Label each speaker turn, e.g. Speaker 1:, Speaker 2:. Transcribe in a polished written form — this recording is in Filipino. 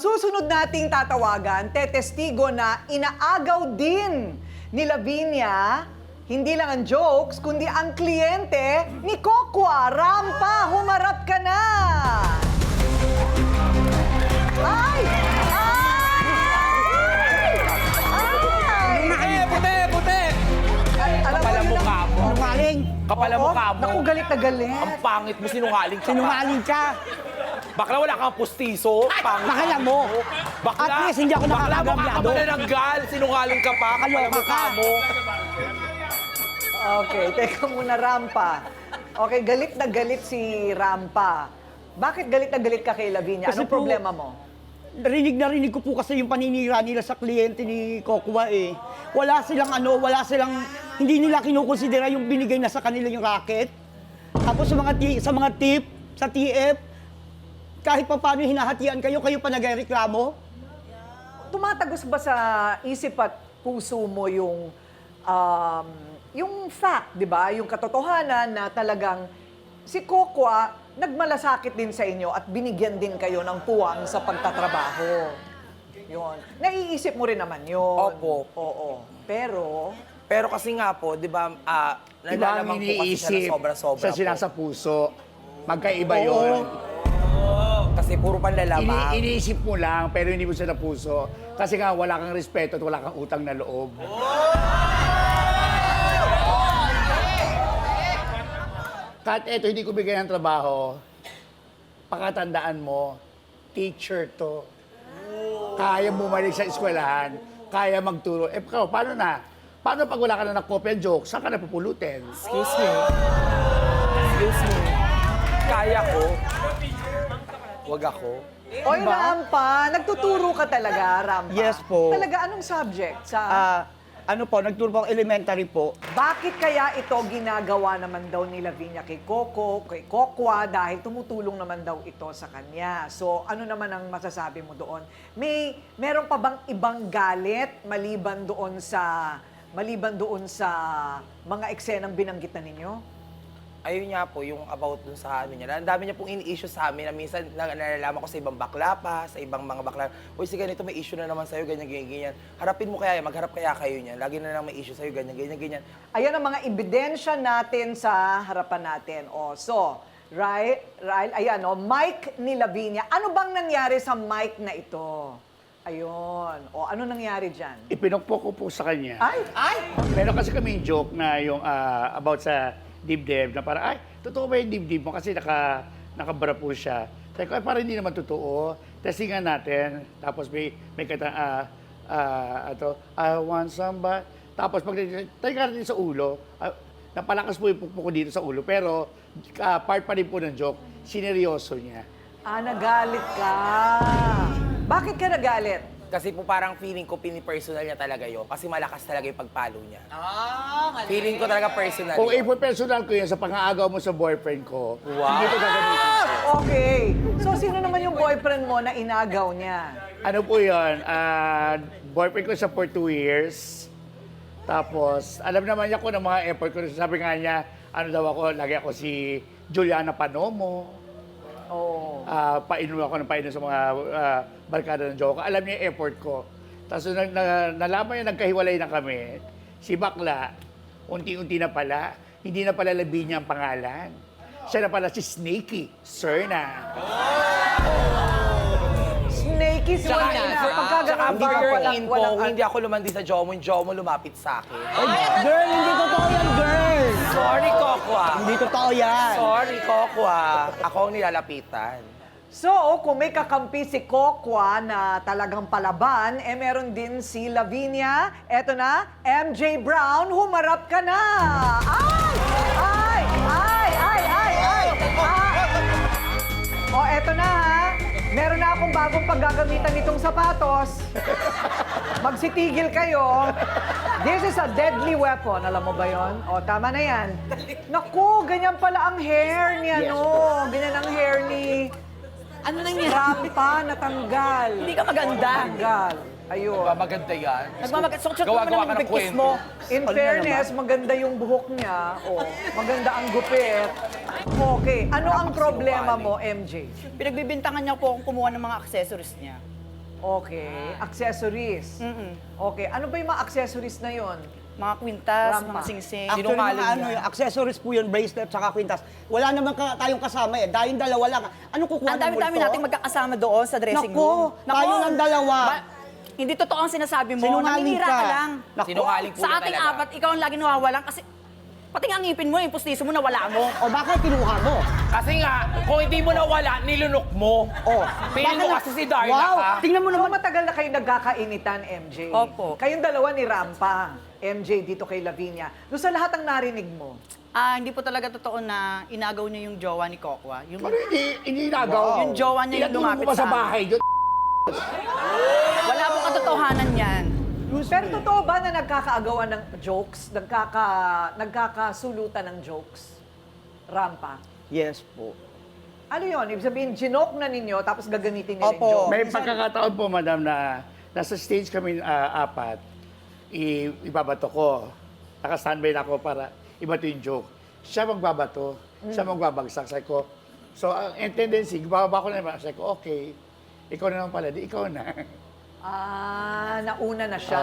Speaker 1: Susunod nating tatawagan, tetestigo na inaagaw din ni Lavinia, hindi lang ang jokes, kundi ang kliyente ni Kokwa. Rampa, humarap ka na! Ay! Ay! Ay!
Speaker 2: Puti!
Speaker 1: Alam
Speaker 2: Kapal ang
Speaker 1: yun
Speaker 2: mukha mo.
Speaker 3: Sinungaling.
Speaker 2: Kapal ang
Speaker 1: Oo,
Speaker 2: mukha mo.
Speaker 1: Naku, galit na galit.
Speaker 2: Ang pangit mo, sinungaling ka pa.
Speaker 3: Sinungaling ka.
Speaker 2: Bakla, wala kang pustiso. Pangit
Speaker 3: bakla
Speaker 2: ka
Speaker 3: mo.
Speaker 2: Bakla.
Speaker 3: At least hindi ako nakakagamyado.
Speaker 2: Bakla, makakapanananggal. Sinungaling ka pa. Kapal ang
Speaker 3: Kaloka
Speaker 2: mukha
Speaker 3: ka.
Speaker 2: mo.
Speaker 1: Okay, teka muna, Rampa. Okay, galit na galit si Rampa. Bakit galit na galit ka kay Lavinia?
Speaker 3: Kasi
Speaker 1: Anong
Speaker 3: po,
Speaker 1: problema mo?
Speaker 3: Narinig ko po kasi yung paninira nila sa kliyente ni Kokwa eh. Wala silang, hindi nila kinukonsidera yung binigay na sa kanila yung racket. Tapos sa mga tip, sa TF, kahit pa paano hinahatian kayo pa nagreklamo.
Speaker 1: Tumatagos ba sa isip at puso mo yung fact, di ba? Yung katotohanan na talagang si Kokwa nagmalasakit din sa inyo at binigyan din kayo ng puwang sa pagtatrabaho. Yun. Naiisip mo rin naman yun.
Speaker 2: Opo.
Speaker 1: Oo. Pero,
Speaker 2: Kasi nga po, di ba,
Speaker 4: Iba ang
Speaker 2: nalalaman po kasi siya
Speaker 4: iniisip
Speaker 2: na sobra-sobra
Speaker 4: sa sinasa
Speaker 2: po.
Speaker 4: puso. Magkaiba yun.
Speaker 2: Kasi puro panlalamang.
Speaker 4: Iniisip mo lang, pero hindi mo sa puso. Kasi nga, wala kang respeto at wala kang utang na loob. Kahit eto, hindi ko bigyan ng trabaho, pakatandaan mo, teacher to. Kaya bumalik sa eskwelahan, kaya magturo. Eh, paano na? Paano pag wala ka na nakopya joke, saan ka na pupulutin?
Speaker 2: Excuse me. Kaya ko. Wag ako.
Speaker 1: oy, Rampa, nagtuturo ka talaga, Rampa?
Speaker 3: Yes po.
Speaker 1: Talaga, anong subject? Sa...
Speaker 3: Nagturo po ako elementary po.
Speaker 1: Bakit kaya ito ginagawa naman daw ni Lavinia kay Kokwa dahil tumutulong naman daw ito sa kanya. So, ano naman ang masasabi mo doon? Meron pa bang ibang galit maliban doon sa mga eksenang binanggitan ninyo?
Speaker 2: Ayun nga po, yung about dun sa ano niya. Ang dami niya pong ini-issue sa amin na minsan nalalaman ko sa ibang bakla pa, sa ibang mga bakla. Uy, si ganito may issue na naman sa'yo, ganyan. Harapin mo kaya, magharap kaya kayo niyan. Lagi na lang may issue sa'yo, ganyan.
Speaker 1: Ayan ang mga ebidensya natin sa harapan natin. Ayan, mic ni Lavinia. Ano bang nangyari sa mic na ito? Ayun. Ano nangyari dyan?
Speaker 4: Ipinukpok ko po sa kanya.
Speaker 1: Ay!
Speaker 4: Meron kasi kami yung joke na yung about sa dibdib na parang, ay, totoo ba yung dibdib mo? Kasi nakabara po siya. Sabi ko, ay, parang hindi naman totoo. Testingan natin. Tapos may kata, I want somebody. Tapos pag tayo natin sa ulo, napalakas po yung pukpok ko dito sa ulo. Pero part pa rin po ng joke, sineryoso niya.
Speaker 1: Nagalit ka. Bakit ka nagalit?
Speaker 2: Kasi po parang feeling ko pinipersonal niya talaga yun. Kasi malakas talaga yung pagpalo niya. Feeling ko talaga personal
Speaker 4: Kung
Speaker 2: yun.
Speaker 4: personal ko yan sa pang-aagaw mo sa boyfriend ko,
Speaker 2: Wow.
Speaker 4: hindi ko gagamitin.
Speaker 1: Okay. So, sino naman yung boyfriend mo na inagaw niya?
Speaker 4: Ano po yun? Boyfriend ko siya for 2 years. Tapos, alam naman niya ko ng mga effort ko. Sabi nga niya, ano daw ako, lagi ako si Juliana Panomo.
Speaker 1: Oh.
Speaker 4: Painom ako ng painom sa mga barkada ng joke. Alam niya yung effort ko. Tapos nalaman niya, nagkahiwalay na kami. Si Bakla, unti-unti na pala, hindi na pala Lavinia ang pangalan. Siya na pala si Snakey Serna.
Speaker 1: Snakey
Speaker 2: Tsaka,
Speaker 1: Serna.
Speaker 2: for your info, hindi ako lumandi sa Jomo, yung Jomo lumapit sa akin.
Speaker 3: Girl, hindi totoo yan, girl!
Speaker 2: Sorry, Kokwa.
Speaker 3: Hindi totoo yan.
Speaker 2: Sorry, Kokwa. Ako ang nilalapitan.
Speaker 1: So, kung may kakampi si Kokwa na talagang palaban, meron din si Lavinia. Eto na, MJ Brown, humarap ka na! Ay! Eto na ha. Meron na akong bagong paggagamitan nitong sapatos. Magsitigil kayo. This is a deadly weapon. Alam mo ba yon? Tama na yan. Naku, ganyan pala ang hair niya, no? Ganyan ang hair ni...
Speaker 5: Ano nangyari?
Speaker 1: Rampa, natanggal.
Speaker 5: Hindi ka maganda.
Speaker 1: Natanggal. Ayun.
Speaker 2: Diba maganda yan?
Speaker 5: Nagmamagat-sok-sok
Speaker 2: Gawa-gawa ka
Speaker 5: naman
Speaker 2: ng
Speaker 5: ng bigkis mo.
Speaker 1: In fairness, maganda yung buhok niya. Maganda ang gupit. Okay. Ano ang problema mo, MJ?
Speaker 5: Pinagbibintangan niya po akong kumuha ng mga accessories niya.
Speaker 1: Okay. Accessories. Okay. Ano ba yung mga accessories na yon?
Speaker 5: Mga kwintas,
Speaker 1: Rampa.
Speaker 5: mga singsing.
Speaker 3: Actually,
Speaker 2: Sinungaling
Speaker 3: mga ano,
Speaker 2: yan.
Speaker 3: yung accessories po yun, bracelet, saka kwintas. Wala naman tayong kasama eh. Dahil dalawa lang. Anong kukuha
Speaker 5: Ang
Speaker 3: ng
Speaker 5: dami-dami
Speaker 3: multo?
Speaker 5: nating magkakasama doon sa dressing
Speaker 3: Naku,
Speaker 5: room.
Speaker 3: tayo lang dalawa.
Speaker 5: Hindi totoo ang sinasabi mo.
Speaker 3: Sinungaling
Speaker 5: Naninira
Speaker 3: ka.
Speaker 5: ka lang.
Speaker 3: Naku.
Speaker 2: Sinungaling po
Speaker 5: Sa
Speaker 2: na
Speaker 5: ating
Speaker 2: talaga.
Speaker 5: apat, ikaw ang lagi nawawalan kasi pati nga ngipin mo, yung pustiso mo, nawala mo.
Speaker 3: O bakit kinuha mo?
Speaker 2: Kasi nga, kung hindi mo nawala, nilunok mo.
Speaker 3: Oh.
Speaker 2: Feeling mo kasi si Darla
Speaker 3: Wow,
Speaker 2: ka.
Speaker 3: tingnan mo
Speaker 1: So,
Speaker 3: naman.
Speaker 1: matagal na kayo nagkakainitan, MJ.
Speaker 5: Opo.
Speaker 1: Kayong dalawa ni Rampa, MJ dito kay Lavinia. Doon sa lahat ng narinig mo,
Speaker 5: Hindi po talaga totoo na inagaw niya yung jowa ni Kokwa. Yung,
Speaker 4: Pero hindi nagaw.
Speaker 5: Yung jowa niya yung lumapit
Speaker 4: mo pa sa
Speaker 5: sa amin.
Speaker 4: bahay. Yun.
Speaker 5: wala pong katotohanan yan.
Speaker 1: pero totoo ba na nagkakaagawan ng jokes? Nagkakasulutan ng jokes? Rampa?
Speaker 3: Yes po.
Speaker 1: Ano yun? Ibig sabihin, ginoke na ninyo, tapos gagamitin nila yung
Speaker 3: Opo.
Speaker 1: joke.
Speaker 4: May pagkakataon po, madam, na nasa stage kami apat, ibabato ko. Naka-standby na ako para ibato yung joke. Siya magbabato, siya magbabagsak. Sabi ko, so ang tendency, bababa ko na naman. Sabi ko, okay, ikaw na naman pala, di ikaw na.
Speaker 1: Nauna na siya.